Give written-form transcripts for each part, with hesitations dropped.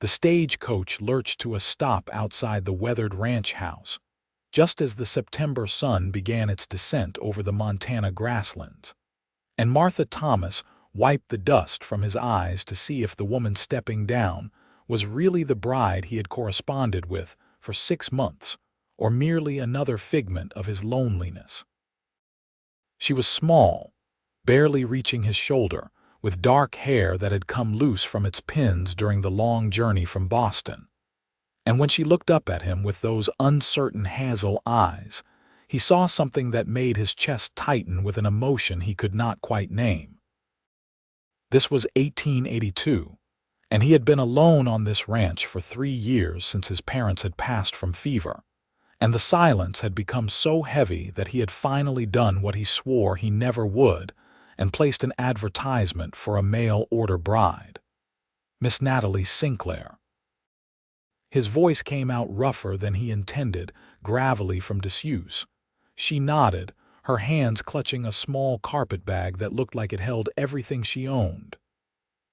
The stagecoach lurched to a stop outside the weathered ranch house, just as the September sun began its descent over the Montana grasslands. And Martha Thomas wiped the dust from his eyes to see if the woman stepping down was really the bride he had corresponded with for 6 months, or merely another figment of his loneliness. She was small, barely reaching his shoulder, with dark hair that had come loose from its pins during the long journey from Boston. And when she looked up at him with those uncertain hazel eyes, he saw something that made his chest tighten with an emotion he could not quite name. This was 1882, and he had been alone on this ranch for 3 years since his parents had passed from fever, and the silence had become so heavy that he had finally done what he swore he never would and placed an advertisement for a mail-order bride. Miss Natalie Sinclair. His voice came out rougher than he intended, gravelly from disuse. She nodded, her hands clutching a small carpet bag that looked like it held everything she owned.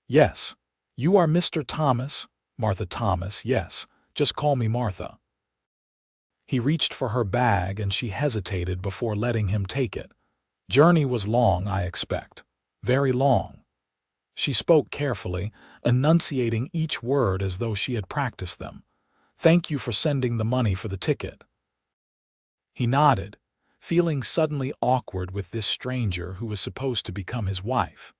"Yes, you are Mr. Thomas?" "Martha Thomas, yes. Just call me Martha." He reached for her bag and she hesitated before letting him take it. "Journey was long, I expect. Very long." She spoke carefully, enunciating each word as though she had practiced them. "Thank you for sending the money for the ticket." He nodded, feeling suddenly awkward with this stranger who was supposed to become his wife.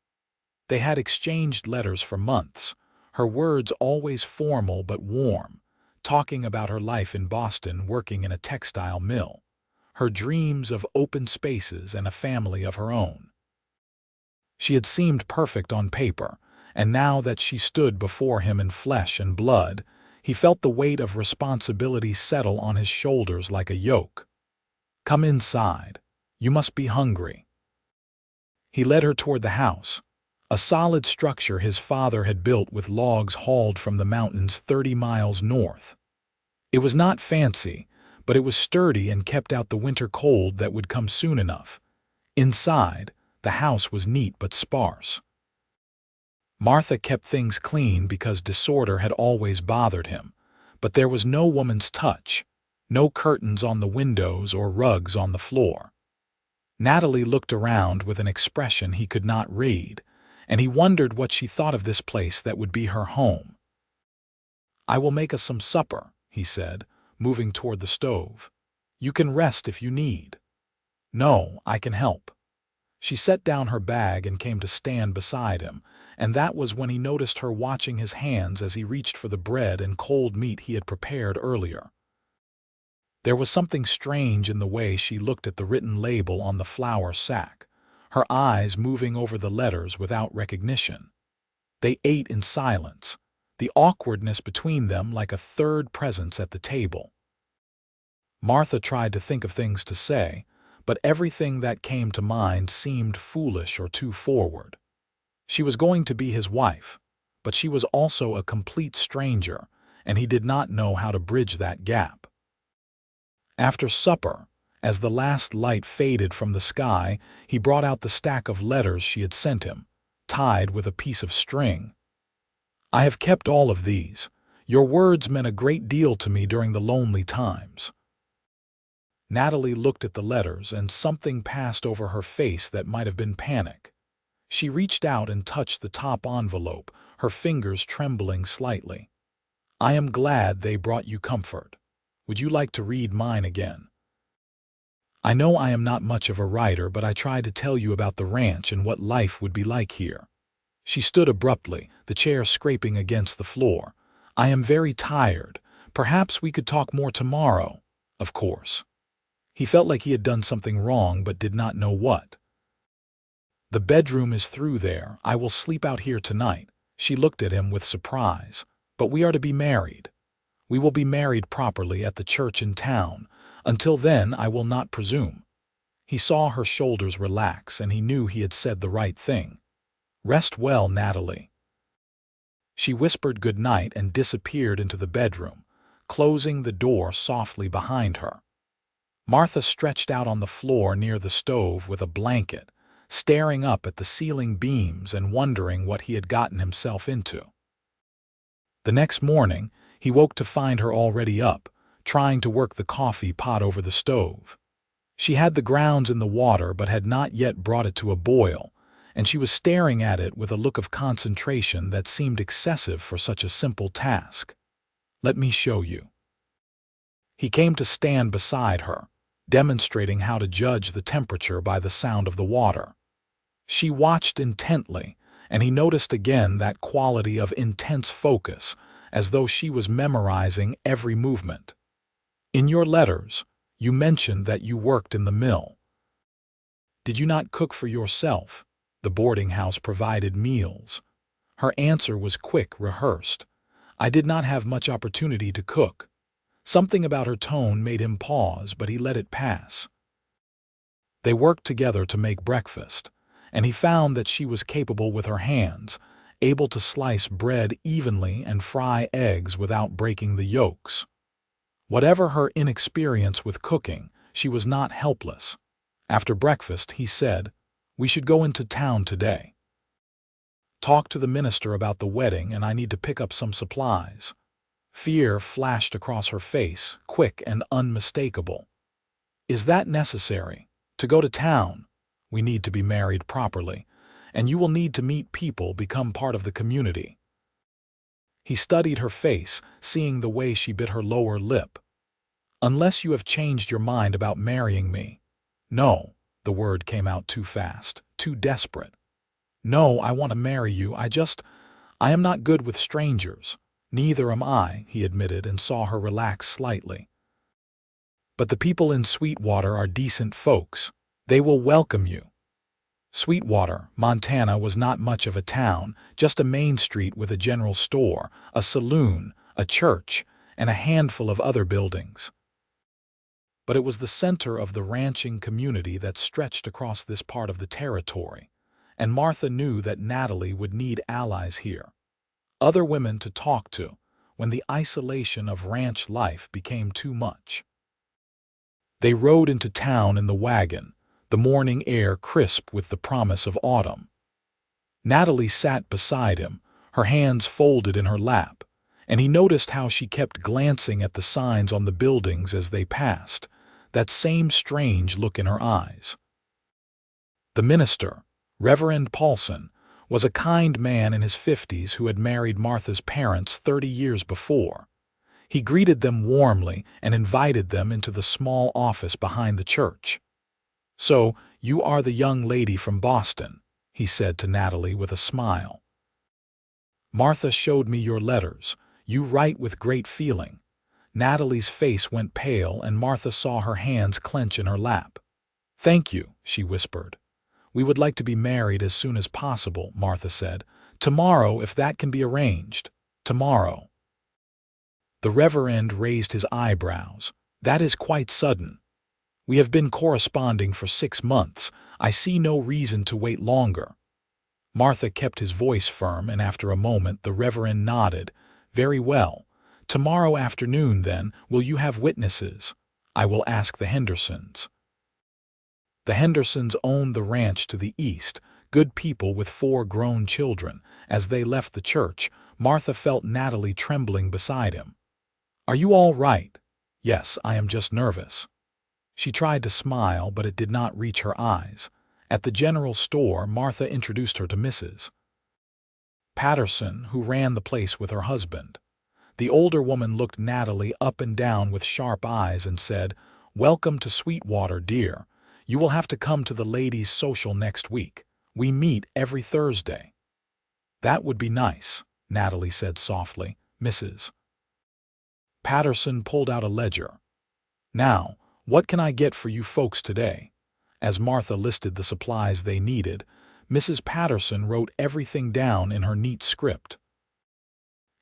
They had exchanged letters for months, her words always formal but warm, talking about her life in Boston working in a textile mill, her dreams of open spaces and a family of her own. She had seemed perfect on paper, and now that she stood before him in flesh and blood, he felt the weight of responsibility settle on his shoulders like a yoke. "Come inside. You must be hungry." He led her toward the house, a solid structure his father had built with logs hauled from the mountains 30 miles north. It was not fancy, but it was sturdy and kept out the winter cold that would come soon enough. Inside, the house was neat but sparse. Martha kept things clean because disorder had always bothered him, but there was no woman's touch, no curtains on the windows or rugs on the floor. Natalie looked around with an expression he could not read, and he wondered what she thought of this place that would be her home. "I will make us some supper," he said, moving toward the stove. "You can rest if you need." "No, I can help." She set down her bag and came to stand beside him, and that was when he noticed her watching his hands as he reached for the bread and cold meat he had prepared earlier. There was something strange in the way she looked at the written label on the flour sack, her eyes moving over the letters without recognition. They ate in silence, the awkwardness between them like a third presence at the table. Martha tried to think of things to say, but everything that came to mind seemed foolish or too forward. She was going to be his wife, but she was also a complete stranger, and he did not know how to bridge that gap. After supper, as the last light faded from the sky, he brought out the stack of letters she had sent him, tied with a piece of string. "I have kept all of these. Your words meant a great deal to me during the lonely times." Natalie looked at the letters, and something passed over her face that might have been panic. She reached out and touched the top envelope, her fingers trembling slightly. "I am glad they brought you comfort. Would you like to read mine again? I know I am not much of a writer, but I tried to tell you about the ranch and what life would be like here." She stood abruptly, the chair scraping against the floor. "I am very tired. Perhaps we could talk more tomorrow." Of course. He felt like he had done something wrong but did not know what. "The bedroom is through there. I will sleep out here tonight." She looked at him with surprise. "But we are to be married. We will be married properly at the church in town. Until then, I will not presume." He saw her shoulders relax, and he knew he had said the right thing. "Rest well, Natalie." She whispered good night and disappeared into the bedroom, closing the door softly behind her. Martha stretched out on the floor near the stove with a blanket, staring up at the ceiling beams and wondering what he had gotten himself into. The next morning, he woke to find her already up, trying to work the coffee pot over the stove. She had the grounds in the water but had not yet brought it to a boil, and she was staring at it with a look of concentration that seemed excessive for such a simple task. "Let me show you." He came to stand beside her, demonstrating how to judge the temperature by the sound of the water. She watched intently, and he noticed again that quality of intense focus, as though she was memorizing every movement. "In your letters, you mentioned that you worked in the mill. Did you not cook for yourself? The boarding house provided meals." Her answer was quick, rehearsed. "I did not have much opportunity to cook." Something about her tone made him pause, but he let it pass. They worked together to make breakfast, and he found that she was capable with her hands, able to slice bread evenly and fry eggs without breaking the yolks. Whatever her inexperience with cooking, she was not helpless. After breakfast, he said, "We should go into town today. Talk to the minister about the wedding, and I need to pick up some supplies." Fear flashed across her face, quick and unmistakable. "Is that necessary? To go to town? We need to be married properly, and you will need to meet people, become part of the community." He studied her face, seeing the way she bit her lower lip. "Unless you have changed your mind about marrying me." "No," the word came out too fast, too desperate. "No, I want to marry you. I am not good with strangers." "Neither am I," he admitted, and saw her relax slightly. "But the people in Sweetwater are decent folks. They will welcome you." Sweetwater, Montana was not much of a town, just a main street with a general store, a saloon, a church, and a handful of other buildings. But it was the center of the ranching community that stretched across this part of the territory, and Martha knew that Natalie would need allies here. Other women to talk to, when the isolation of ranch life became too much. They rode into town in the wagon, the morning air crisp with the promise of autumn. Natalie sat beside him, her hands folded in her lap, and he noticed how she kept glancing at the signs on the buildings as they passed, that same strange look in her eyes. The minister, Reverend Paulson, was a kind man in his 50s who had married Martha's parents 30 years before. He greeted them warmly and invited them into the small office behind the church. "So, you are the young lady from Boston," he said to Natalie with a smile. "Martha showed me your letters. You write with great feeling." Natalie's face went pale, and Martha saw her hands clench in her lap. "Thank you," she whispered. "We would like to be married as soon as possible," Martha said. "Tomorrow, if that can be arranged. Tomorrow." The Reverend raised his eyebrows. "That is quite sudden. We have been corresponding for 6 months. I see no reason to wait longer." Martha kept his voice firm, and after a moment the Reverend nodded. "Very well. Tomorrow afternoon, then, will you have witnesses? I will ask the Hendersons." The Hendersons owned the ranch to the east, good people with 4 grown children. As they left the church, Martha felt Natalie trembling beside him. "Are you all right?" "Yes, I am just nervous." She tried to smile, but it did not reach her eyes. At the general store, Martha introduced her to Mrs. Patterson, who ran the place with her husband. The older woman looked Natalie up and down with sharp eyes and said, "Welcome to Sweetwater, dear. You will have to come to the ladies' social next week. We meet every Thursday." "That would be nice," Natalie said softly. Mrs. Patterson pulled out a ledger. "Now, what can I get for you folks today?" As Martha listed the supplies they needed, Mrs. Patterson wrote everything down in her neat script.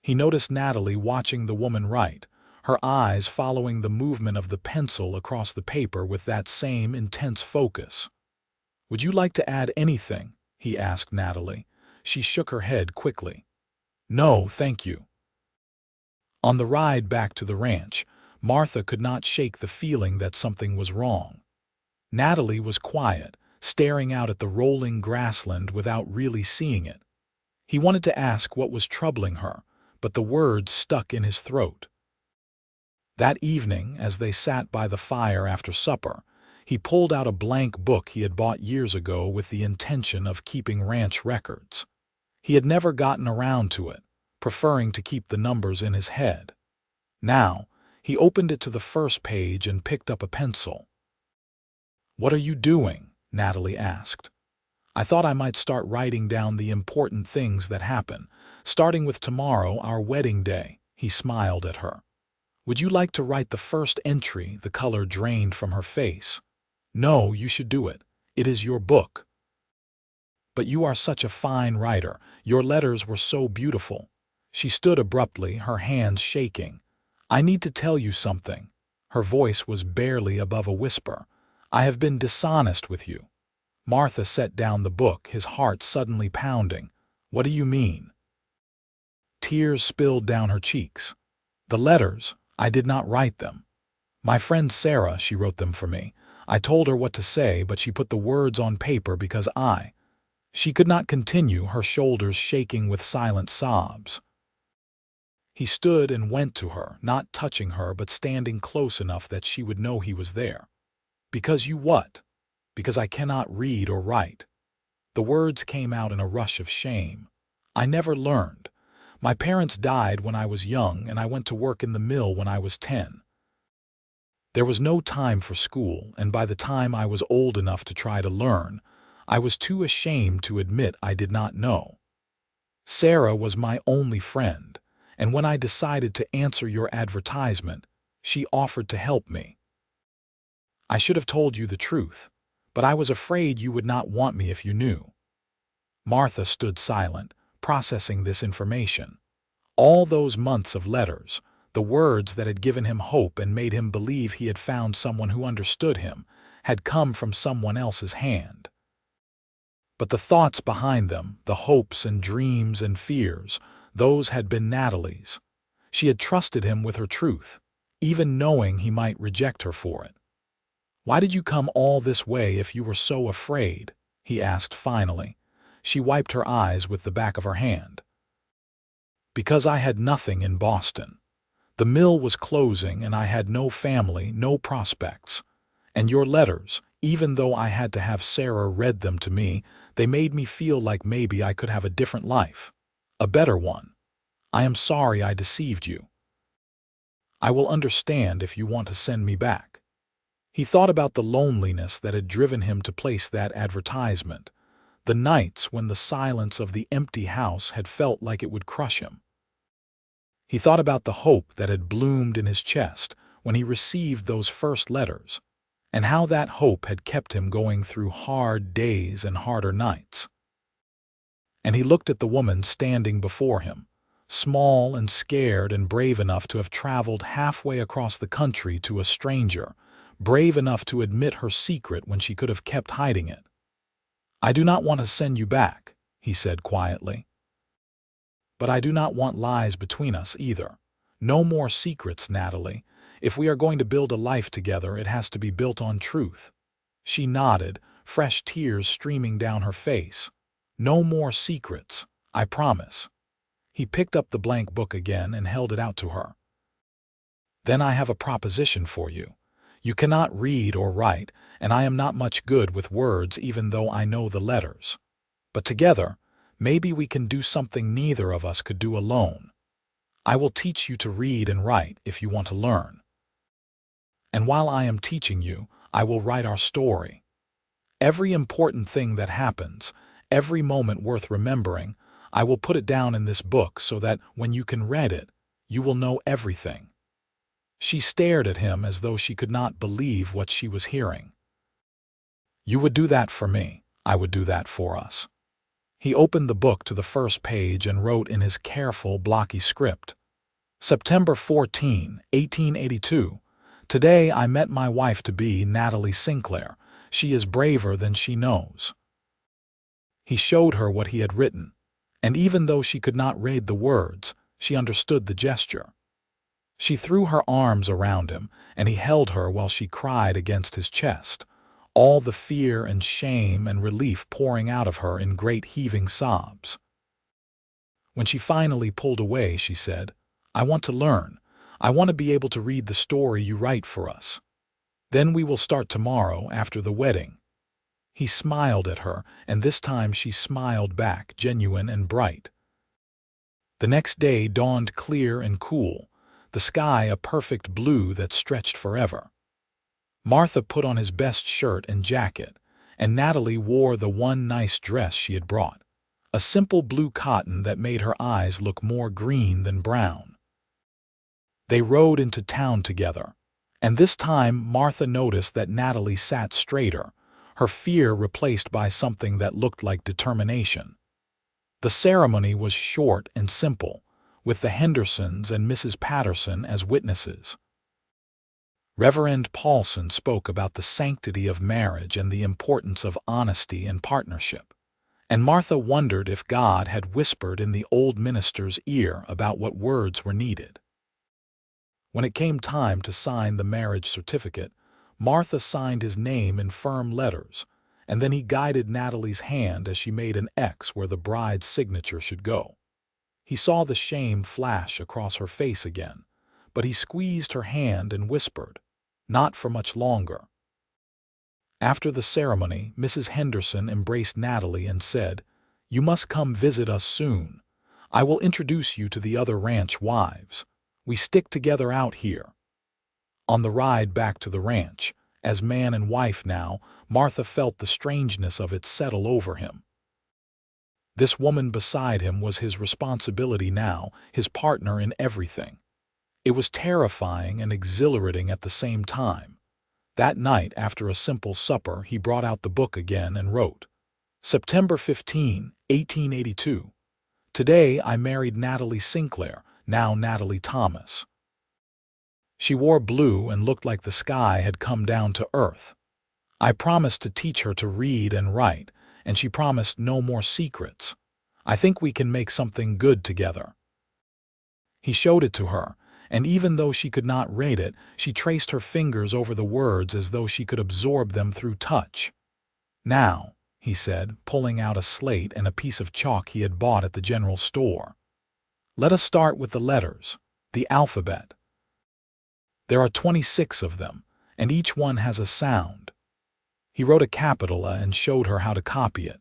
He noticed Natalie watching the woman write, her eyes following the movement of the pencil across the paper with that same intense focus. "Would you like to add anything?" he asked Natalie. She shook her head quickly. "No, thank you." On the ride back to the ranch, Martha could not shake the feeling that something was wrong. Natalie was quiet, staring out at the rolling grassland without really seeing it. He wanted to ask what was troubling her, but the words stuck in his throat. That evening, as they sat by the fire after supper, he pulled out a blank book he had bought years ago with the intention of keeping ranch records. He had never gotten around to it, preferring to keep the numbers in his head. Now, he opened it to the first page and picked up a pencil. "What are you doing?" Natalie asked. "I thought I might start writing down the important things that happen, starting with tomorrow, our wedding day." He smiled at her. "Would you like to write the first entry?" The color drained from her face. "No, you should do it. It is your book." "But you are such a fine writer. Your letters were so beautiful." She stood abruptly, her hands shaking. "I need to tell you something." Her voice was barely above a whisper. "I have been dishonest with you." Martha set down the book, his heart suddenly pounding. "What do you mean?" Tears spilled down her cheeks. "The letters, I did not write them. My friend Sarah, she wrote them for me. I told her what to say, but she put the words on paper because She could not continue, her shoulders shaking with silent sobs. He stood and went to her, not touching her but standing close enough that she would know he was there. "Because you what?" "Because I cannot read or write." The words came out in a rush of shame. "I never learned. My parents died when I was young, and I went to work in the mill when I was 10. There was no time for school, and by the time I was old enough to try to learn, I was too ashamed to admit I did not know. Sarah was my only friend, and when I decided to answer your advertisement, she offered to help me. I should have told you the truth, but I was afraid you would not want me if you knew." Martha stood silent, processing this information. All those months of letters, the words that had given him hope and made him believe he had found someone who understood him, had come from someone else's hand. But the thoughts behind them, the hopes and dreams and fears, those had been Natalie's. She had trusted him with her truth, even knowing he might reject her for it. "Why did you come all this way if you were so afraid?" he asked finally. She wiped her eyes with the back of her hand. "Because I had nothing in Boston. The mill was closing and I had no family, no prospects. And your letters, even though I had to have Sarah read them to me, they made me feel like maybe I could have a different life. A better one. I am sorry I deceived you. I will understand if you want to send me back." He thought about the loneliness that had driven him to place that advertisement, the nights when the silence of the empty house had felt like it would crush him. He thought about the hope that had bloomed in his chest when he received those first letters, and how that hope had kept him going through hard days and harder nights. And he looked at the woman standing before him, small and scared and brave enough to have traveled halfway across the country to a stranger, brave enough to admit her secret when she could have kept hiding it. "I do not want to send you back," he said quietly. "But I do not want lies between us either. No more secrets, Natalie. If we are going to build a life together, it has to be built on truth." She nodded, fresh tears streaming down her face. "No more secrets, I promise." He picked up the blank book again and held it out to her. "Then I have a proposition for you. You cannot read or write, and I am not much good with words even though I know the letters. But together, maybe we can do something neither of us could do alone. I will teach you to read and write if you want to learn. And while I am teaching you, I will write our story. Every important thing that happens, every moment worth remembering, I will put it down in this book so that when you can read it, you will know everything." She stared at him as though she could not believe what she was hearing. "You would do that for me. I would do that for us." He opened the book to the first page and wrote in his careful, blocky script. "September 14, 1882. Today I met my wife-to-be, Natalie Sinclair. She is braver than she knows." He showed her what he had written, and even though she could not read the words, she understood the gesture. She threw her arms around him, and he held her while she cried against his chest, all the fear and shame and relief pouring out of her in great heaving sobs. When she finally pulled away, she said, "I want to learn. I want to be able to read the story you write for us. Then we will start tomorrow after the wedding." He smiled at her, and this time she smiled back, genuine and bright. The next day dawned clear and cool, the sky a perfect blue that stretched forever. Martha put on his best shirt and jacket, and Natalie wore the one nice dress she had brought, a simple blue cotton that made her eyes look more green than brown. They rode into town together, and this time Martha noticed that Natalie sat straighter, her fear replaced by something that looked like determination. The ceremony was short and simple, with the Hendersons and Mrs. Patterson as witnesses. Reverend Paulson spoke about the sanctity of marriage and the importance of honesty and partnership, and Martha wondered if God had whispered in the old minister's ear about what words were needed. When it came time to sign the marriage certificate, Martha signed his name in firm letters, and then he guided Natalie's hand as she made an X where the bride's signature should go. He saw the shame flash across her face again, but he squeezed her hand and whispered, "Not for much longer." After the ceremony, Mrs. Henderson embraced Natalie and said, "You must come visit us soon. I will introduce you to the other ranch wives. We stick together out here." On the ride back to the ranch, as man and wife now, Martha felt the strangeness of it settle over him. This woman beside him was his responsibility now, his partner in everything. It was terrifying and exhilarating at the same time. That night, after a simple supper, he brought out the book again and wrote, "September 15, 1882. Today I married Natalie Sinclair, now Natalie Thomas. She wore blue and looked like the sky had come down to earth. I promised to teach her to read and write, and she promised no more secrets. I think we can make something good together." He showed it to her, and even though she could not read it, she traced her fingers over the words as though she could absorb them through touch. "Now," he said, pulling out a slate and a piece of chalk he had bought at the general store, "let us start with the letters, the alphabet. There are 26 of them, and each one has a sound." He wrote a capital A and showed her how to copy it.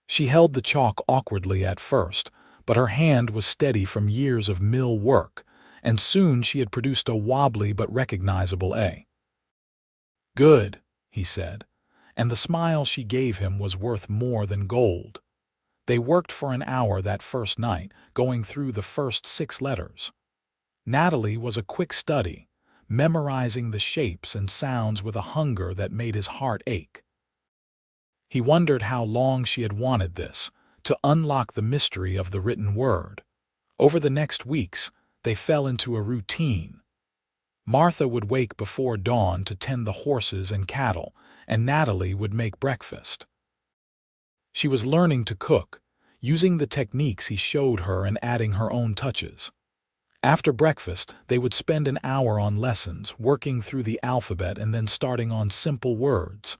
She held the chalk awkwardly at first, but her hand was steady from years of mill work, and soon she had produced a wobbly but recognizable A. "Good," he said, and the smile she gave him was worth more than gold. They worked for an hour that first night, going through the first 6 letters. Natalie was a quick study, memorizing the shapes and sounds with a hunger that made his heart ache. He wondered how long she had wanted this, to unlock the mystery of the written word. Over the next weeks, they fell into a routine. Martha would wake before dawn to tend the horses and cattle, and Natalie would make breakfast. She was learning to cook, using the techniques he showed her and adding her own touches. After breakfast, they would spend an hour on lessons, working through the alphabet and then starting on simple words.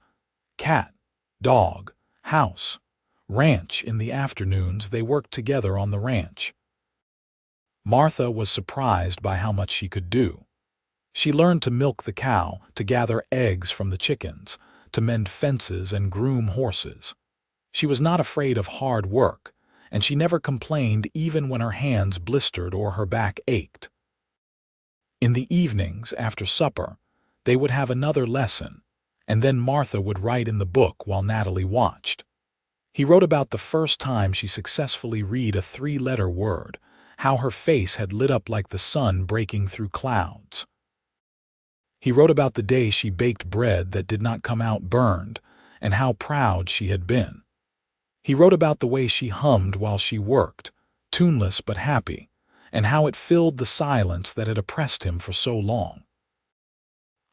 Cat, dog, house, ranch. In the afternoons, they worked together on the ranch. Martha was surprised by how much she could do. She learned to milk the cow, to gather eggs from the chickens, to mend fences and groom horses. She was not afraid of hard work, and she never complained even when her hands blistered or her back ached. In the evenings, after supper, they would have another lesson, and then Martha would write in the book while Natalie watched. He wrote about the first time she successfully read a 3-letter word, how her face had lit up like the sun breaking through clouds. He wrote about the day she baked bread that did not come out burned, and how proud she had been. He wrote about the way she hummed while she worked, tuneless but happy, and how it filled the silence that had oppressed him for so long.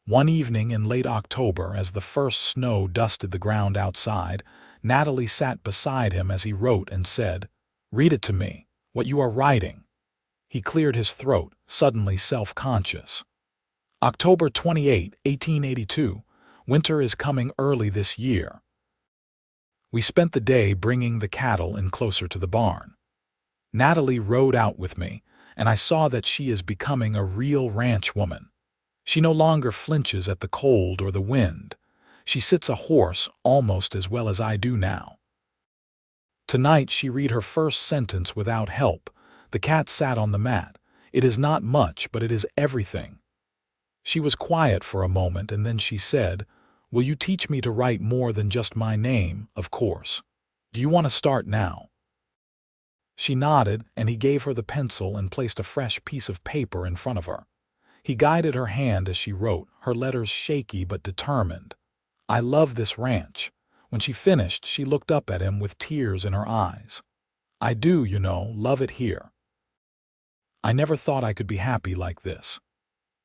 One evening in late October, as the first snow dusted the ground outside, Natalie sat beside him as he wrote and said, "Read it to me, what you are writing." He cleared his throat, suddenly self-conscious. October 28, 1882. Winter is coming early this year. We spent the day bringing the cattle in closer to the barn. Natalie rode out with me, and I saw that she is becoming a real ranch woman. She no longer flinches at the cold or the wind. She sits a horse almost as well as I do now. Tonight she read her first sentence without help. The cat sat on the mat. It is not much, but it is everything. She was quiet for a moment, and then she said, "Will you teach me to write more than just my name, of course? Do you want to start now?" She nodded, and he gave her the pencil and placed a fresh piece of paper in front of her. He guided her hand as she wrote, her letters shaky but determined. "I love this ranch." When she finished, she looked up at him with tears in her eyes. "I do, love it here. I never thought I could be happy like this."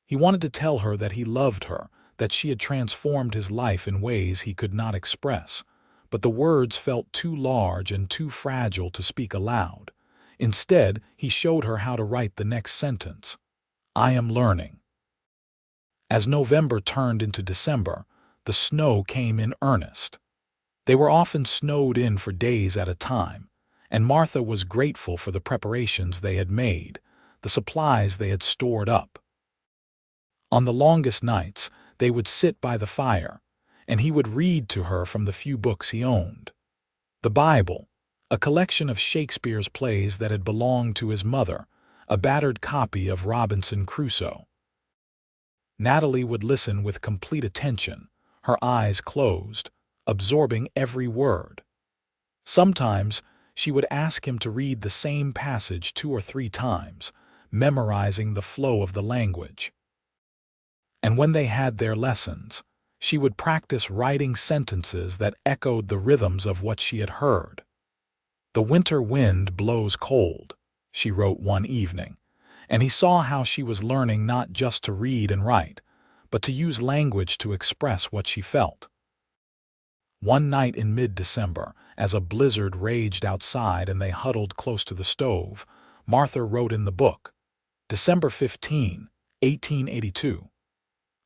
He wanted to tell her that he loved her, that she had transformed his life in ways he could not express, but the words felt too large and too fragile to speak aloud. Instead, he showed her how to write the next sentence. "I am learning." As November turned into December, the snow came in earnest. They were often snowed in for days at a time, and Martha was grateful for the preparations they had made, the supplies they had stored up. On the longest nights, they would sit by the fire, and he would read to her from the few books he owned. The Bible, a collection of Shakespeare's plays that had belonged to his mother, a battered copy of Robinson Crusoe. Natalie would listen with complete attention, her eyes closed, absorbing every word. Sometimes she would ask him to read the same passage 2 or 3 times, memorizing the flow of the language. And when they had their lessons, she would practice writing sentences that echoed the rhythms of what she had heard. "The winter wind blows cold," she wrote one evening, and he saw how she was learning not just to read and write, but to use language to express what she felt. One night in mid-December, as a blizzard raged outside and they huddled close to the stove, Martha wrote in the book, "December 15, 1882.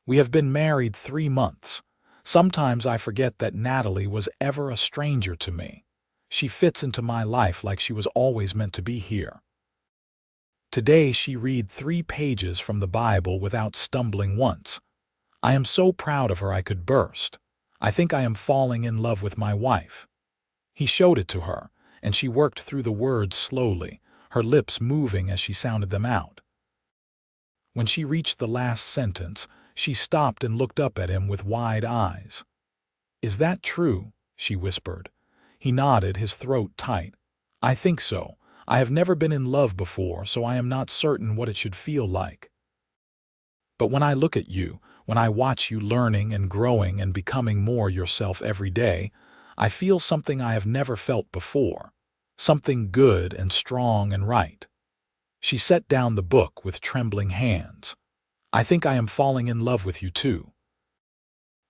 We have been married 3 months. Sometimes I forget that Natalie was ever a stranger to me. She fits into my life like she was always meant to be here." Today she read 3 pages from the Bible without stumbling once. "I am so proud of her I could burst. I think I am falling in love with my wife." He showed it to her, and she worked through the words slowly, her lips moving as she sounded them out. When she reached the last sentence, she stopped and looked up at him with wide eyes. "Is that true?" she whispered. He nodded, his throat tight. "I think so. I have never been in love before, so I am not certain what it should feel like. But when I look at you, when I watch you learning and growing and becoming more yourself every day, I feel something I have never felt before, something good and strong and right." She set down the book with trembling hands. "I think I am falling in love with you too.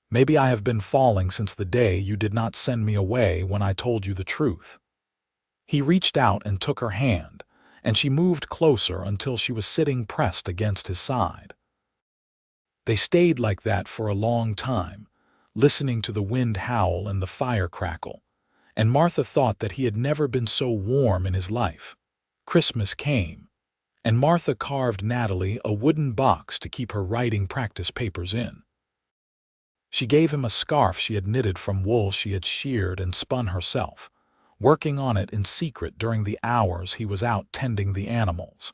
Maybe I have been falling since the day you did not send me away when I told you the truth." He reached out and took her hand, and she moved closer until she was sitting pressed against his side. They stayed like that for a long time, listening to the wind howl and the fire crackle, and Martha thought that he had never been so warm in his life. Christmas came, and Martha carved Natalie a wooden box to keep her writing practice papers in. She gave him a scarf she had knitted from wool she had sheared and spun herself, working on it in secret during the hours he was out tending the animals.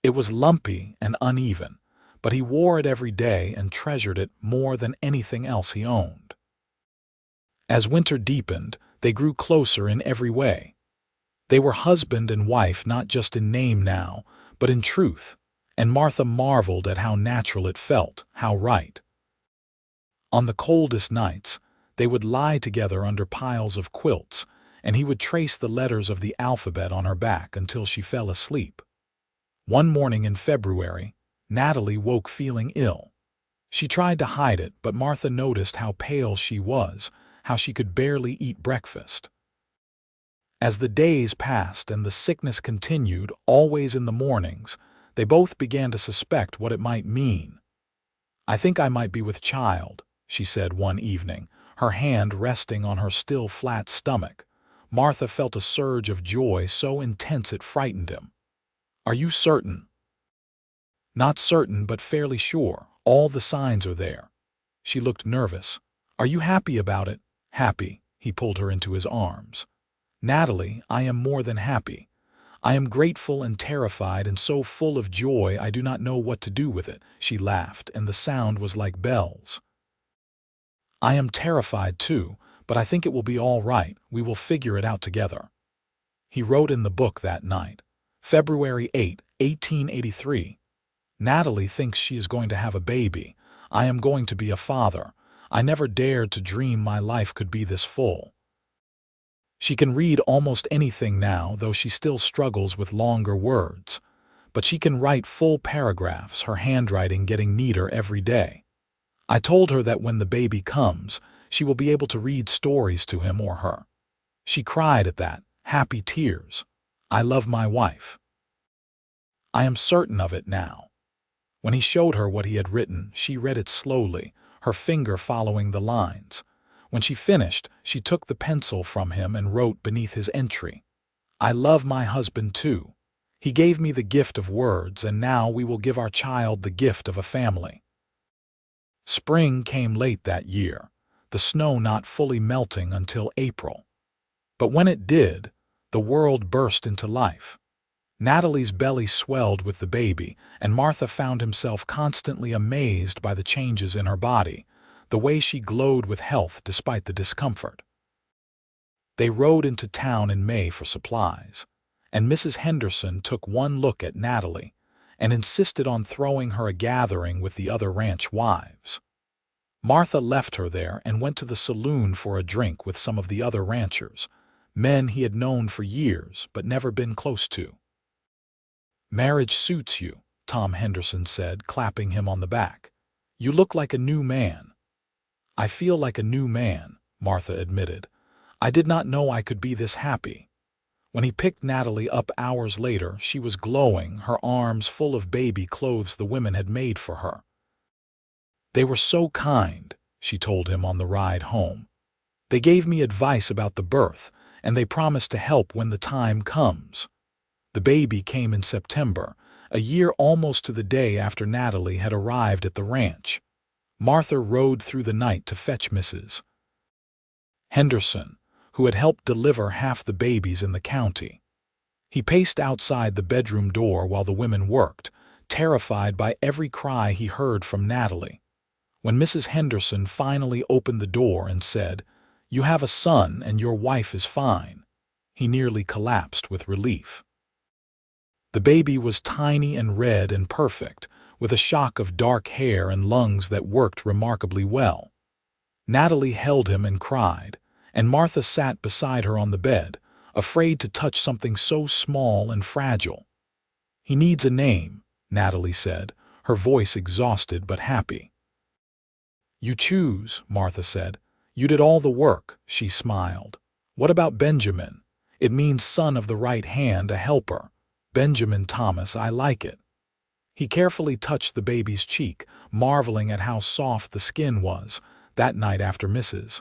It was lumpy and uneven, but he wore it every day and treasured it more than anything else he owned. As winter deepened, they grew closer in every way. They were husband and wife not just in name now, but in truth, and Martha marveled at how natural it felt, how right. On the coldest nights, they would lie together under piles of quilts, and he would trace the letters of the alphabet on her back until she fell asleep. One morning in February, Natalie woke feeling ill. She tried to hide it, but Martha noticed how pale she was, how she could barely eat breakfast. As the days passed and the sickness continued, always in the mornings, they both began to suspect what it might mean. "I think I might be with child," she said one evening, her hand resting on her still flat stomach. Martha felt a surge of joy so intense it frightened him. "Are you certain?" "Not certain, but fairly sure. All the signs are there." She looked nervous. "Are you happy about it?" "Happy." He pulled her into his arms. "Natalie, I am more than happy. I am grateful and terrified and so full of joy I do not know what to do with it." She laughed, and the sound was like bells. "I am terrified too, but I think it will be all right. We will figure it out together." He wrote in the book that night. February 8, 1883. "Natalie thinks she is going to have a baby. I am going to be a father. I never dared to dream my life could be this full." She can read almost anything now, though she still struggles with longer words. But she can write full paragraphs, her handwriting getting neater every day. "I told her that when the baby comes, she will be able to read stories to him or her. She cried at that, happy tears. I love my wife. I am certain of it now." When he showed her what he had written, she read it slowly, her finger following the lines. When she finished, she took the pencil from him and wrote beneath his entry, "I love my husband too. He gave me the gift of words, and now we will give our child the gift of a family." Spring came late that year, the snow not fully melting until April. But when it did, the world burst into life. Natalie's belly swelled with the baby, and Martha found himself constantly amazed by the changes in her body, the way she glowed with health despite the discomfort. They rode into town in May for supplies, and Mrs. Henderson took one look at Natalie and insisted on throwing her a gathering with the other ranch wives. Martha left her there and went to the saloon for a drink with some of the other ranchers, men he had known for years but never been close to. "Marriage suits you," Tom Henderson said, clapping him on the back. "You look like a new man." "I feel like a new man," Martha admitted. "I did not know I could be this happy." When he picked Natalie up hours later, she was glowing, her arms full of baby clothes the women had made for her. "They were so kind," she told him on the ride home. "They gave me advice about the birth, and they promised to help when the time comes." The baby came in September, a year almost to the day after Natalie had arrived at the ranch. Martha rode through the night to fetch Mrs. Henderson, who had helped deliver half the babies in the county. He paced outside the bedroom door while the women worked, terrified by every cry he heard from Natalie. When Mrs. Henderson finally opened the door and said, "You have a son and your wife is fine," he nearly collapsed with relief. The baby was tiny and red and perfect, with a shock of dark hair and lungs that worked remarkably well. Natalie held him and cried, and Martha sat beside her on the bed, afraid to touch something so small and fragile. "He needs a name," Natalie said, her voice exhausted but happy. "You choose," Martha said. "You did all the work," she smiled. "What about Benjamin? It means son of the right hand, a helper. Benjamin Thomas, I like it." He carefully touched the baby's cheek, marveling at how soft the skin was. That night after Mrs.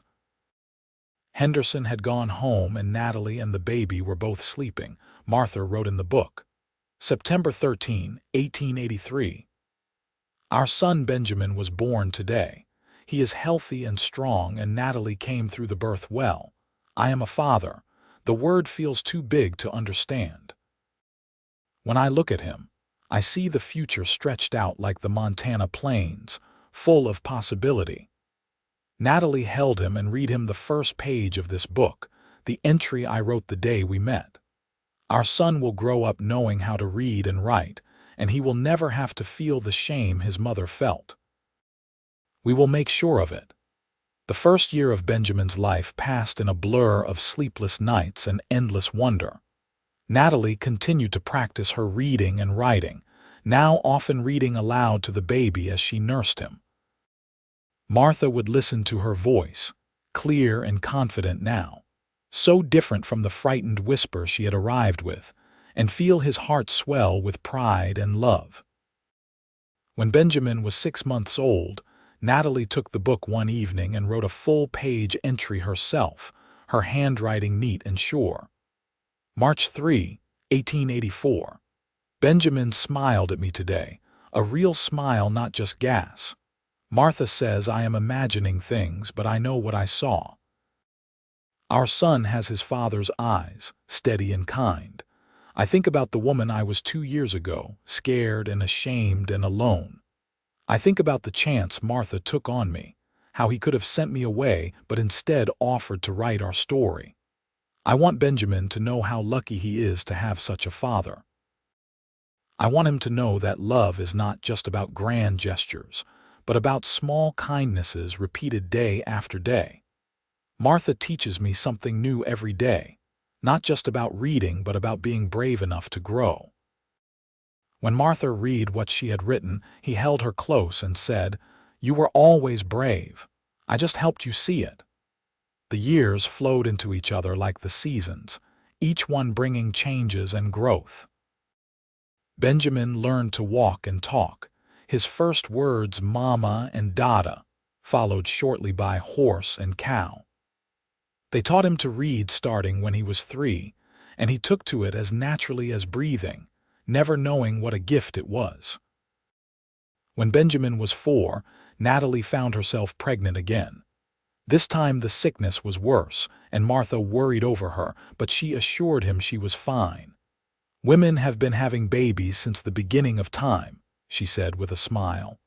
Henderson had gone home and Natalie and the baby were both sleeping, Martha wrote in the book. September 13, 1883. "Our son Benjamin was born today. He is healthy and strong, and Natalie came through the birth well. I am a father. The word feels too big to understand. When I look at him, I see the future stretched out like the Montana plains, full of possibility." Natalie held him and read him the first page of this book, the entry I wrote the day we met. "Our son will grow up knowing how to read and write, and he will never have to feel the shame his mother felt. We will make sure of it." The first year of Benjamin's life passed in a blur of sleepless nights and endless wonder. Natalie continued to practice her reading and writing, now often reading aloud to the baby as she nursed him. Martha would listen to her voice, clear and confident now, so different from the frightened whisper she had arrived with, and feel his heart swell with pride and love. When Benjamin was 6 months old, Natalie took the book one evening and wrote a full-page entry herself, her handwriting neat and sure. March 3, 1884. Benjamin smiled at me today, a real smile, not just gas. Martha says I am imagining things, but I know what I saw. Our son has his father's eyes, steady and kind. I think about the woman I was 2 years ago, scared and ashamed and alone. I think about the chance Martha took on me, how he could have sent me away but instead offered to write our story. I want Benjamin to know how lucky he is to have such a father. I want him to know that love is not just about grand gestures, but about small kindnesses repeated day after day. Martha teaches me something new every day, not just about reading, but about being brave enough to grow. When Martha read what she had written, he held her close and said, "You were always brave. I just helped you see it." The years flowed into each other like the seasons, each one bringing changes and growth. Benjamin learned to walk and talk. His first words, mama and dada, followed shortly by horse and cow. They taught him to read starting when he was 3, and he took to it as naturally as breathing, never knowing what a gift it was. When Benjamin was 4, Natalie found herself pregnant again. This time the sickness was worse, and Martha worried over her, but she assured him she was fine. "Women have been having babies since the beginning of time," she said with a smile.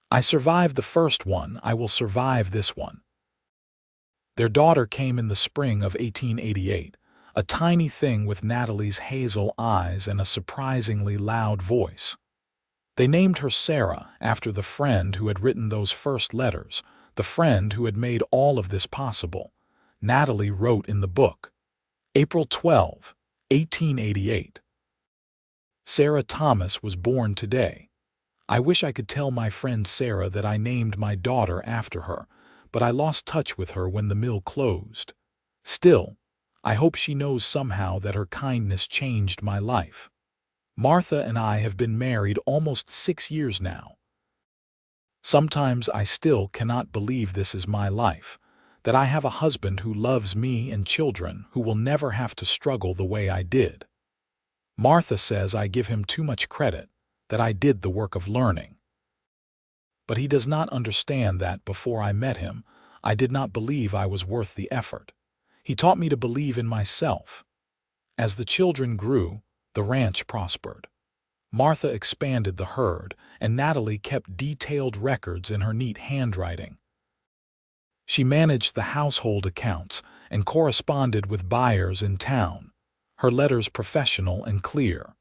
"I survived the first one, I will survive this one." Their daughter came in the spring of 1888, a tiny thing with Natalie's hazel eyes and a surprisingly loud voice. They named her Sarah after the friend who had written those first letters, the friend who had made all of this possible. Natalie wrote in the book, April 12, 1888. Sarah Thomas was born today. I wish I could tell my friend Sarah that I named my daughter after her, but I lost touch with her when the mill closed. Still, I hope she knows somehow that her kindness changed my life. Martha and I have been married almost 6 years now. Sometimes I still cannot believe this is my life, that I have a husband who loves me and children who will never have to struggle the way I did. Martha says I give him too much credit, that I did the work of learning. But he does not understand that before I met him, I did not believe I was worth the effort. He taught me to believe in myself. As the children grew, the ranch prospered. Martha expanded the herd, and Natalie kept detailed records in her neat handwriting. She managed the household accounts and corresponded with buyers in town, her letters professional and clear.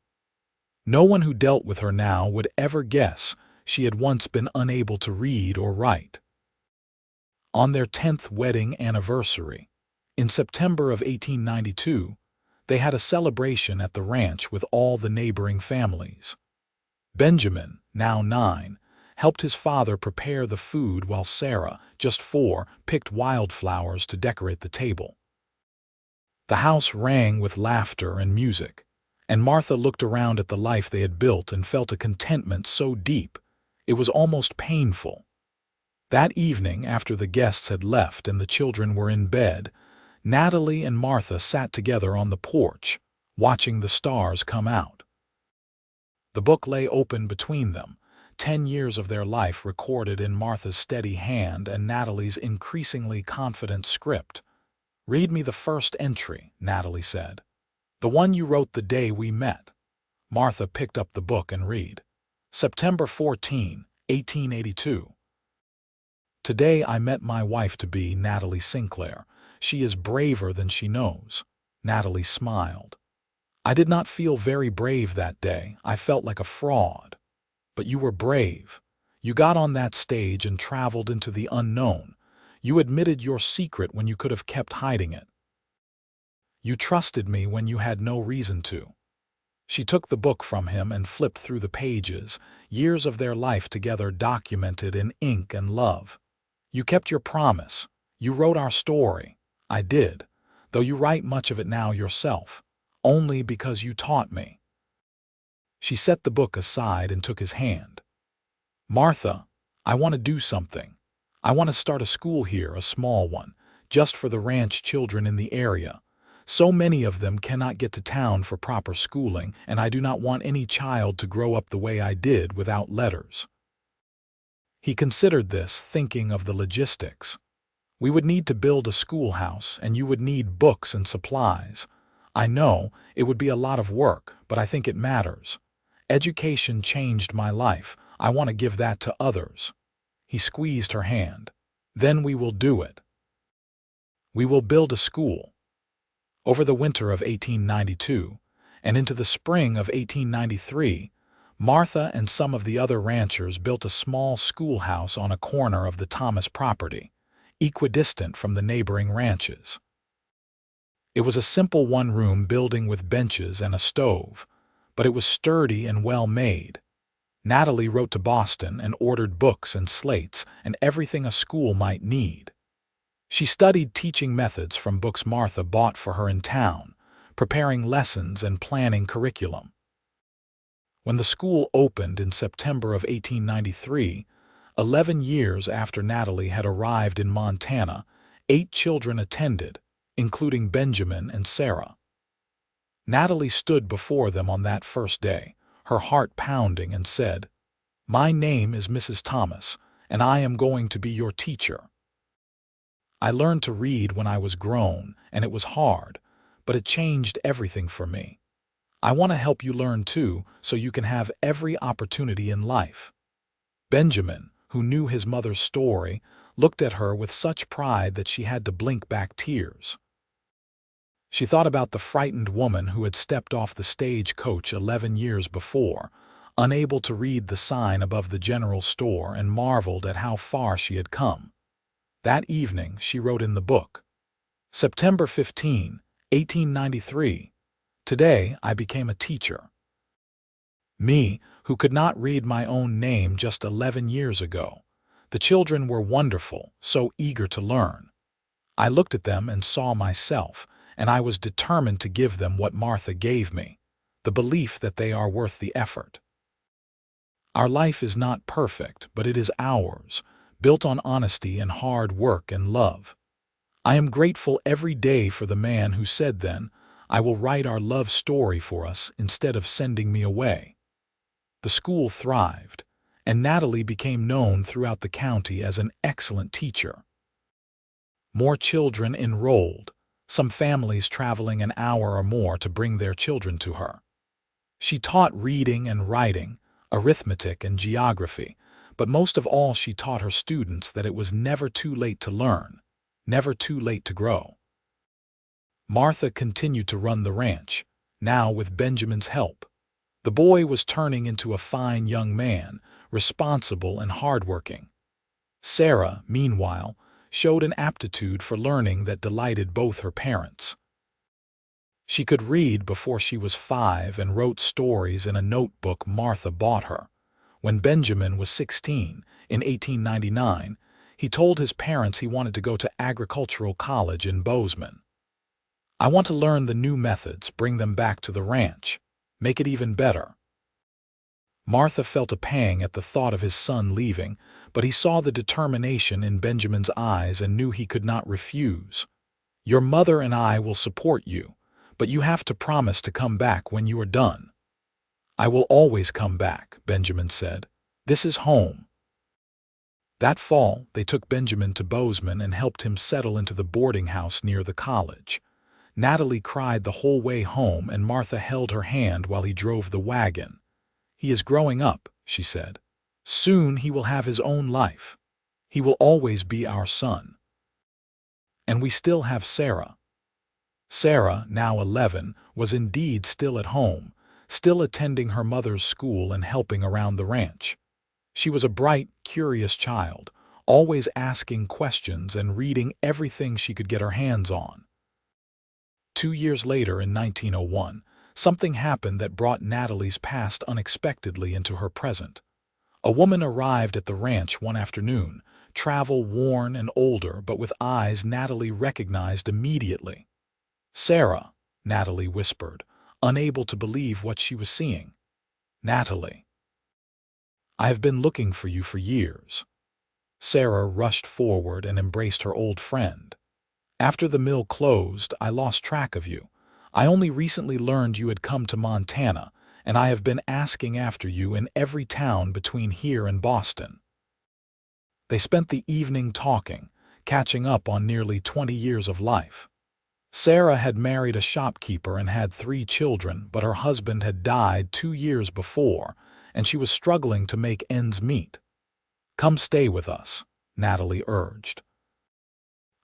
No one who dealt with her now would ever guess she had once been unable to read or write. On their 10th wedding anniversary, in September of 1892, they had a celebration at the ranch with all the neighboring families. Benjamin, now 9, helped his father prepare the food while Sarah, just 4, picked wildflowers to decorate the table. The house rang with laughter and music, and Martha looked around at the life they had built and felt a contentment so deep, it was almost painful. That evening, after the guests had left and the children were in bed, Natalie and Martha sat together on the porch, watching the stars come out. The book lay open between them, 10 years of their life recorded in Martha's steady hand and Natalie's increasingly confident script. "Read me the first entry," Natalie said. "The one you wrote the day we met." Martha picked up the book and read. September 14, 1882. "Today I met my wife-to-be, Natalie Sinclair. She is braver than she knows." Natalie smiled. "I did not feel very brave that day. I felt like a fraud. But you were brave. You got on that stage and traveled into the unknown. You admitted your secret when you could have kept hiding it. You trusted me when you had no reason to." She took the book from him and flipped through the pages, years of their life together documented in ink and love. "You kept your promise. You wrote our story." "I did, though you write much of it now yourself, only because you taught me." She set the book aside and took his hand. "Martha, I want to do something. I want to start a school here, a small one, just for the ranch children in the area. So many of them cannot get to town for proper schooling, and I do not want any child to grow up the way I did without letters." He considered this, thinking of the logistics. "We would need to build a schoolhouse, and you would need books and supplies. I know it would be a lot of work, but I think it matters. Education changed my life. I want to give that to others." He squeezed her hand. "Then we will do it. We will build a school." Over the winter of 1892 and into the spring of 1893, Martha and some of the other ranchers built a small schoolhouse on a corner of the Thomas property, equidistant from the neighboring ranches. It was a simple one-room building with benches and a stove, but it was sturdy and well made. Natalie wrote to Boston and ordered books and slates and everything a school might need. She studied teaching methods from books Martha bought for her in town, preparing lessons and planning curriculum. When the school opened in September of 1893, 11 years after Natalie had arrived in Montana, 8 children attended, including Benjamin and Sarah. Natalie stood before them on that first day, her heart pounding, and said, "My name is Mrs. Thomas, and I am going to be your teacher. I learned to read when I was grown, and it was hard, but it changed everything for me. I want to help you learn too, so you can have every opportunity in life." Benjamin, who knew his mother's story, looked at her with such pride that she had to blink back tears. She thought about the frightened woman who had stepped off the stagecoach 11 years before, unable to read the sign above the general store, and marveled at how far she had come. That evening she wrote in the book, "September 15, 1893. Today I became a teacher. Me, who could not read my own name just 11 years ago. The children were wonderful, so eager to learn. I looked at them and saw myself, and I was determined to give them what Martha gave me, the belief that they are worth the effort. Our life is not perfect, but it is ours, built on honesty and hard work and love. I am grateful every day for the man who said then, 'I will write our love story for us instead of sending me away.'" The school thrived, and Natalie became known throughout the county as an excellent teacher. More children enrolled, some families traveling an hour or more to bring their children to her. She taught reading and writing, arithmetic and geography, but most of all she taught her students that it was never too late to learn, never too late to grow. Martha continued to run the ranch, now with Benjamin's help. The boy was turning into a fine young man, responsible and hardworking. Sarah, meanwhile, showed an aptitude for learning that delighted both her parents. She could read before she was 5 and wrote stories in a notebook Martha bought her. When Benjamin was 16, in 1899, he told his parents he wanted to go to agricultural college in Bozeman. "I want to learn the new methods, bring them back to the ranch, make it even better." Martha felt a pang at the thought of his son leaving, but he saw the determination in Benjamin's eyes and knew he could not refuse. "Your mother and I will support you, but you have to promise to come back when you are done." "I will always come back," Benjamin said. "This is home." That fall, they took Benjamin to Bozeman and helped him settle into the boarding house near the college. Natalie cried the whole way home, and Martha held her hand while he drove the wagon. "He is growing up," she said. "Soon he will have his own life. He will always be our son." And we still have Sarah. Sarah, now 11, was indeed still at home, still attending her mother's school and helping around the ranch. She was a bright, curious child, always asking questions and reading everything she could get her hands on. 2 years later, in 1901, something happened that brought Natalie's past unexpectedly into her present. A woman arrived at the ranch one afternoon, travel-worn and older, but with eyes Natalie recognized immediately. "Sarah," Natalie whispered, unable to believe what she was seeing. "Natalie, I have been looking for you for years." Sarah rushed forward and embraced her old friend. After the mill closed, I lost track of you. I only recently learned you had come to Montana, and I have been asking after you in every town between here and Boston." They spent the evening talking, catching up on nearly 20 years of life. Sarah had married a shopkeeper and had 3 children, but her husband had died 2 years before, and she was struggling to make ends meet. "Come stay with us," Natalie urged.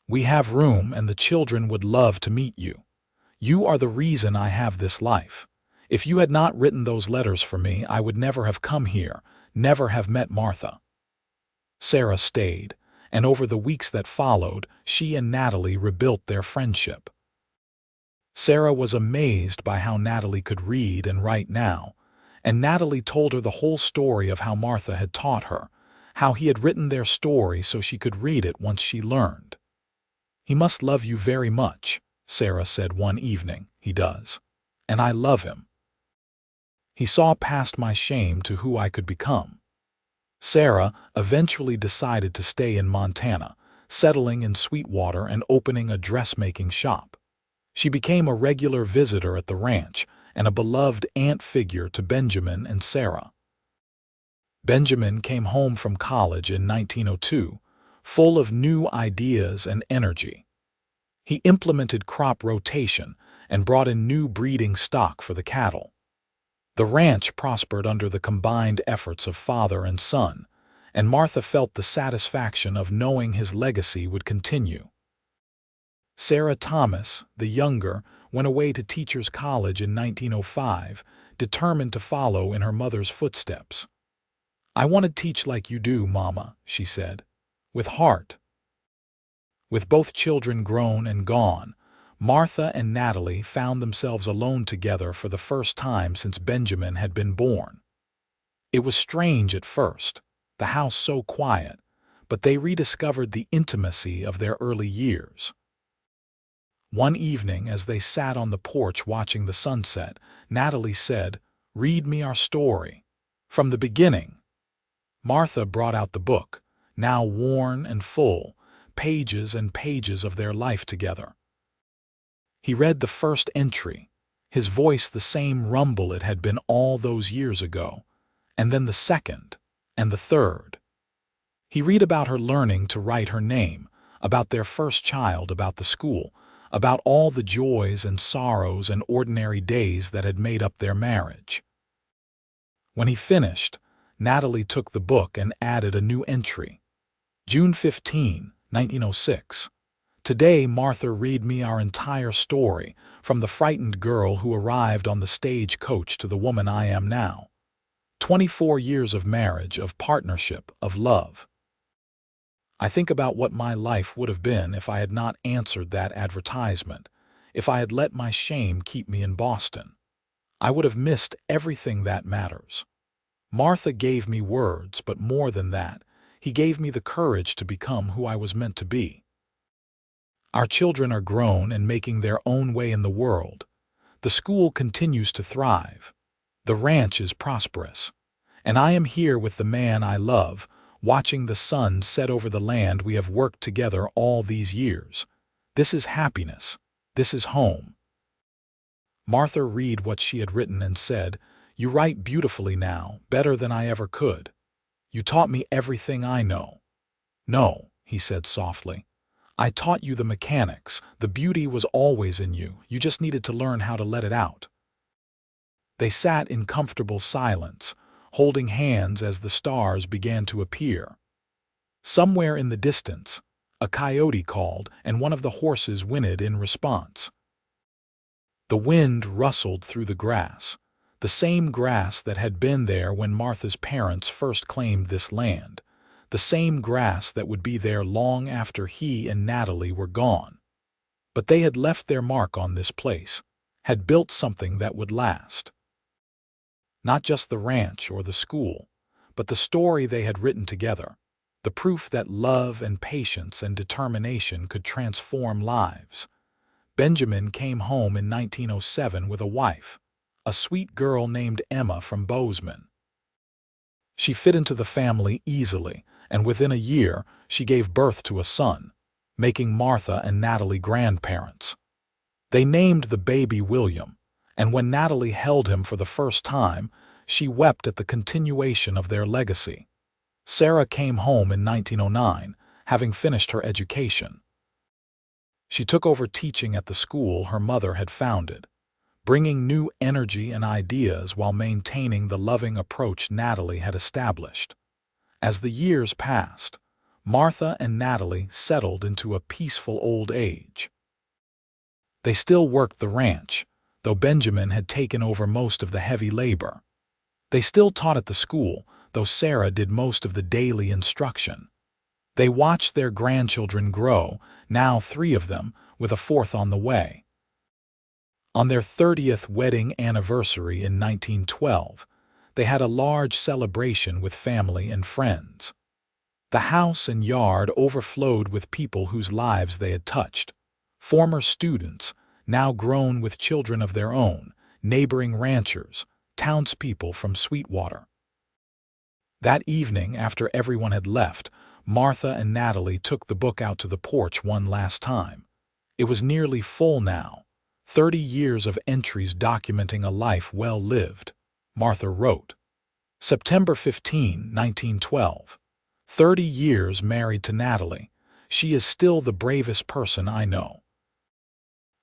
"We have room, and the children would love to meet you. You are the reason I have this life. If you had not written those letters for me, I would never have come here, never have met Martha." Sarah stayed, and over the weeks that followed, she and Natalie rebuilt their friendship. Sarah was amazed by how Natalie could read and write now, and Natalie told her the whole story of how Martha had taught her, how he had written their story so she could read it once she learned. "He must love you very much," Sarah said one evening. "He does. And I love him. He saw past my shame to who I could become." Sarah eventually decided to stay in Montana, settling in Sweetwater and opening a dressmaking shop. She became a regular visitor at the ranch and a beloved aunt figure to Benjamin and Sarah. Benjamin came home from college in 1902, full of new ideas and energy. He implemented crop rotation and brought in new breeding stock for the cattle. The ranch prospered under the combined efforts of father and son, and Martha felt the satisfaction of knowing his legacy would continue. Sarah Thomas, the younger, went away to Teachers College in 1905, determined to follow in her mother's footsteps. "I want to teach like you do, Mama," she said, with heart. With both children grown and gone, Martha and Natalie found themselves alone together for the first time since Benjamin had been born. It was strange at first, the house so quiet, but they rediscovered the intimacy of their early years. One evening, as they sat on the porch watching the sunset, Natalie said, "Read me our story. From the beginning." Martha brought out the book, now worn and full, pages and pages of their life together. He read the first entry, his voice the same rumble it had been all those years ago, and then the second, and the third. He read about her learning to write her name, about their first child, about the school, about all the joys and sorrows and ordinary days that had made up their marriage. When he finished, Natalie took the book and added a new entry. June 15, 1906. "Today, Martha read me our entire story, from the frightened girl who arrived on the stage coach to the woman I am now. 24 years of marriage, of partnership, of love. I think about what my life would have been if I had not answered that advertisement, if I had let my shame keep me in Boston. I would have missed everything that matters. Martha gave me words, but more than that, he gave me the courage to become who I was meant to be. Our children are grown and making their own way in the world. The school continues to thrive. The ranch is prosperous. And I am here with the man I love, watching the sun set over the land we have worked together all these years. This is happiness. This is home." Martha read what she had written and said, "You write beautifully now, better than I ever could. You taught me everything I know." "No," he said softly. "I taught you the mechanics. The beauty was always in you. You just needed to learn how to let it out." They sat in comfortable silence, holding hands as the stars began to appear. Somewhere in the distance, a coyote called, and one of the horses whinnied in response. The wind rustled through the grass, the same grass that had been there when Martha's parents first claimed this land, the same grass that would be there long after he and Natalie were gone. But they had left their mark on this place, had built something that would last. Not just the ranch or the school, but the story they had written together, the proof that love and patience and determination could transform lives. Benjamin came home in 1907 with a wife, a sweet girl named Emma from Bozeman. She fit into the family easily, and within a year she gave birth to a son. making Martha and Natalie grandparents. They named the baby William, and when Natalie held him for the first time, she wept at the continuation of their legacy. Sarah came home in 1909, having finished her education. She took over teaching at the school her mother had founded, bringing new energy and ideas while maintaining the loving approach Natalie had established. As the years passed, Martha and Natalie settled into a peaceful old age. They still worked the ranch, though Benjamin had taken over most of the heavy labor. They still taught at the school, though Sarah did most of the daily instruction. They watched their grandchildren grow, now 3 of them, with a 4th on the way. On their 30th wedding anniversary in 1912, they had a large celebration with family and friends. The house and yard overflowed with people whose lives they had touched. Former students, now grown with children of their own, neighboring ranchers, townspeople from Sweetwater. That evening, after everyone had left, Martha and Natalie took the book out to the porch one last time. It was nearly full now, 30 years of entries documenting a life well lived. Martha wrote, September 15, 1912. 30 years married to Natalie. She is still the bravest person I know.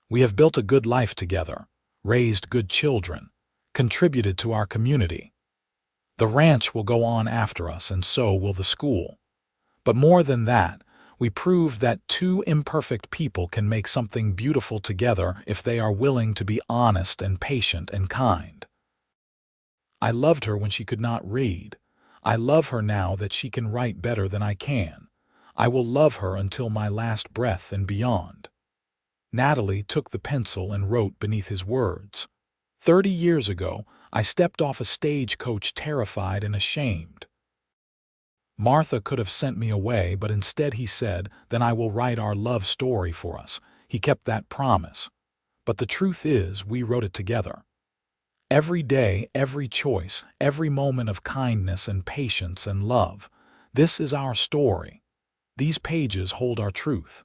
We have built a good life together, raised good children, contributed to our community. The ranch will go on after us, and so will the school. But more than that, we proved that 2 imperfect people can make something beautiful together if they are willing to be honest and patient and kind. I loved her when she could not read. I love her now that she can write better than I can. I will love her until my last breath and beyond. Natalie took the pencil and wrote beneath his words. 30 years ago, I stepped off a stagecoach terrified and ashamed. Martha could have sent me away, but instead he said, then I will write our love story for us. He kept that promise. But the truth is, we wrote it together. Every day, every choice, every moment of kindness and patience and love. This is our story. These pages hold our truth.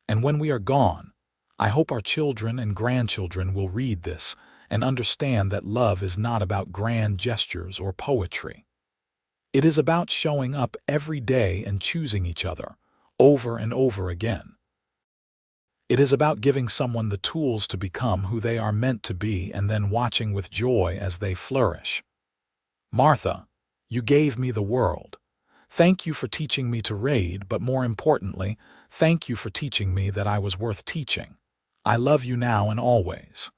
And when we are gone, I hope our children and grandchildren will read this and understand that love is not about grand gestures or poetry. It is about showing up every day and choosing each other, over and over again. It is about giving someone the tools to become who they are meant to be and then watching with joy as they flourish. Martha, you gave me the world. Thank you for teaching me to read, but more importantly, thank you for teaching me that I was worth teaching. I love you now and always.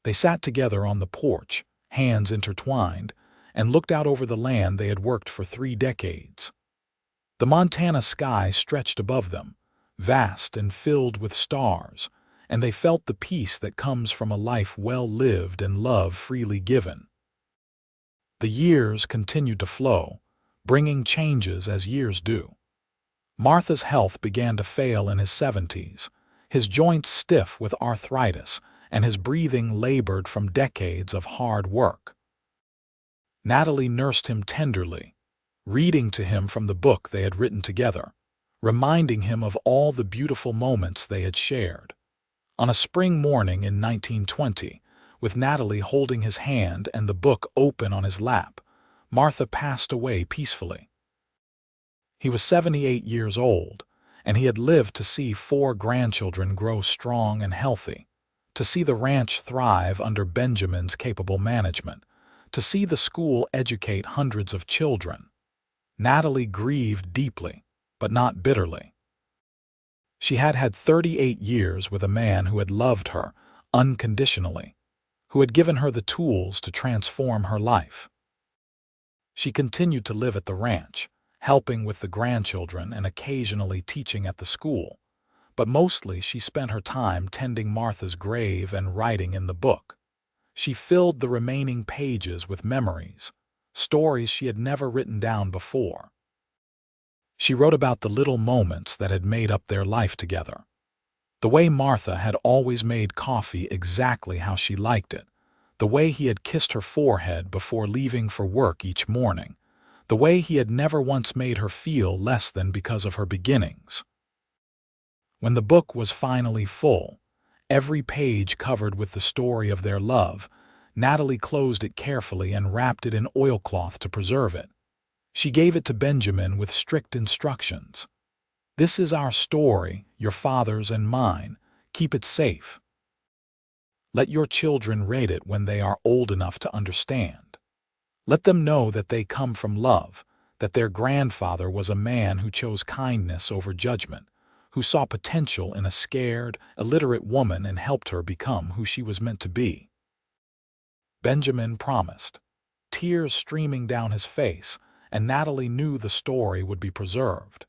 They sat together on the porch, hands intertwined, and looked out over the land they had worked for 3 decades. The Montana sky stretched above them, vast and filled with stars, and they felt the peace that comes from a life well lived and love freely given. The years continued to flow, bringing changes as years do. Martha's health began to fail in his 70s, his joints stiff with arthritis, and his breathing labored from decades of hard work. Natalie nursed him tenderly, reading to him from the book they had written together, reminding him of all the beautiful moments they had shared. On a spring morning in 1920, with Natalie holding his hand and the book open on his lap, Martha passed away peacefully. He was 78 years old, and he had lived to see 4 grandchildren grow strong and healthy, to see the ranch thrive under Benjamin's capable management, to see the school educate hundreds of children. Natalie grieved deeply, but not bitterly. She had had 38 years with a man who had loved her unconditionally, who had given her the tools to transform her life. She continued to live at the ranch, helping with the grandchildren and occasionally teaching at the school, but mostly she spent her time tending Martha's grave and writing in the book. She filled the remaining pages with memories, stories she had never written down before. She wrote about the little moments that had made up their life together. The way Martha had always made coffee exactly how she liked it, the way he had kissed her forehead before leaving for work each morning, the way he had never once made her feel less than because of her beginnings. When the book was finally full, every page covered with the story of their love, Natalie closed it carefully and wrapped it in oilcloth to preserve it. She gave it to Benjamin with strict instructions. "This is our story, your father's and mine. Keep it safe. Let your children read it when they are old enough to understand. Let them know that they come from love, that their grandfather was a man who chose kindness over judgment, who saw potential in a scared, illiterate woman and helped her become who she was meant to be." Benjamin promised, tears streaming down his face, and Natalie knew the story would be preserved.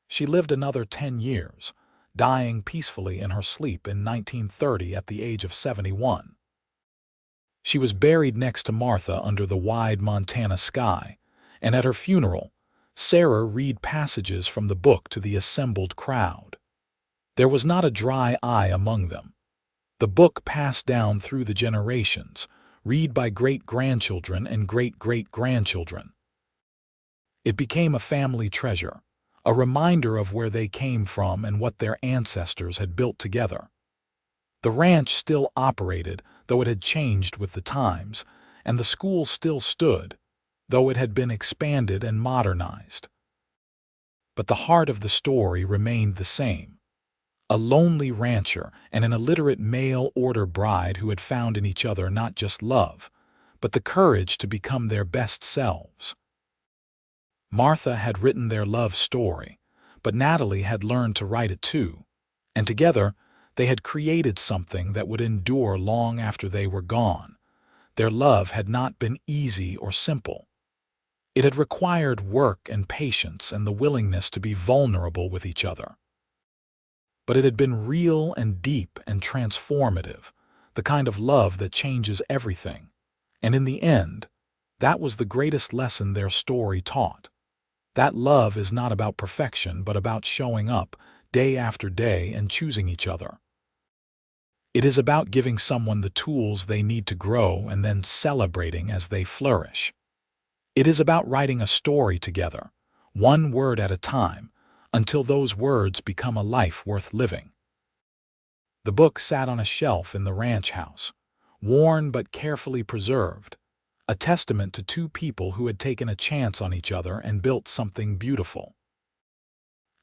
She lived another 10 years, dying peacefully in her sleep in 1930 at the age of 71. She was buried next to Martha under the wide Montana sky, and at her funeral, Sarah read passages from the book to the assembled crowd. There was not a dry eye among them. The book passed down through the generations, read by great-grandchildren and great-great-grandchildren. It became a family treasure, a reminder of where they came from and what their ancestors had built together. The ranch still operated, though it had changed with the times, and the school still stood, though it had been expanded and modernized. But the heart of the story remained the same. A lonely rancher and an illiterate mail-order bride who had found in each other not just love, but the courage to become their best selves. Martha had written their love story, but Natalie had learned to write it too, and together they had created something that would endure long after they were gone. Their love had not been easy or simple. It had required work and patience and the willingness to be vulnerable with each other. But it had been real and deep and transformative, the kind of love that changes everything. And in the end, that was the greatest lesson their story taught. That love is not about perfection, but about showing up day after day and choosing each other. It is about giving someone the tools they need to grow and then celebrating as they flourish. It is about writing a story together, one word at a time, until those words become a life worth living. The book sat on a shelf in the ranch house, worn but carefully preserved, a testament to two people who had taken a chance on each other and built something beautiful.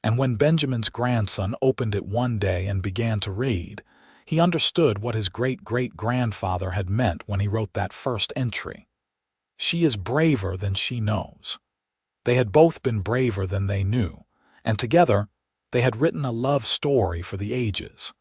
And when Benjamin's grandson opened it one day and began to read, he understood what his great-great-grandfather had meant when he wrote that first entry. "She is braver than she knows." They had both been braver than they knew, and together they had written a love story for the ages.